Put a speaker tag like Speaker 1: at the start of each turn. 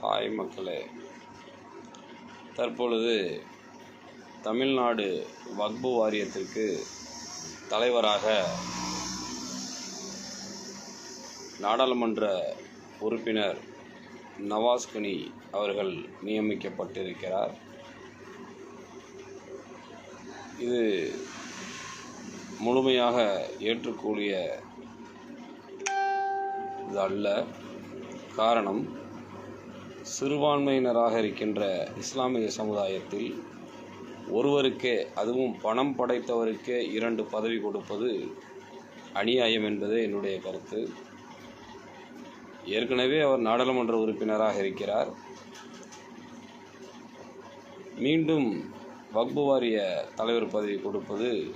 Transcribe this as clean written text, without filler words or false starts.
Speaker 1: Hi மக்களே, தற்பொழுது தமிழ்நாடு வக்பு வாரியத்திற்கு தலைவராக நாடாளுமன்ற உறுப்பினர் நவாஸ் கனி அவர்கள் நியமிக்கப்பட்டிருக்கிறார். இது முழுமையாக ஏற்றுக்கூடிய இது அல்ல. காரணம், சிறுபான்மையினராக இருக்கின்ற இஸ்லாமிய சமுதாயத்தில் ஒருவருக்கே, அதுவும் பணம் படைத்தவருக்கே 2 பதவி கொடுப்பது அநியாயம் என்பதே என்னுடைய கருத்து. ஏற்கனவே அவர் நாடாளுமன்ற உறுப்பினராக இருக்கிறார். மீண்டும் வக்பு வாரிய தலைவர் பதவி கொடுப்பது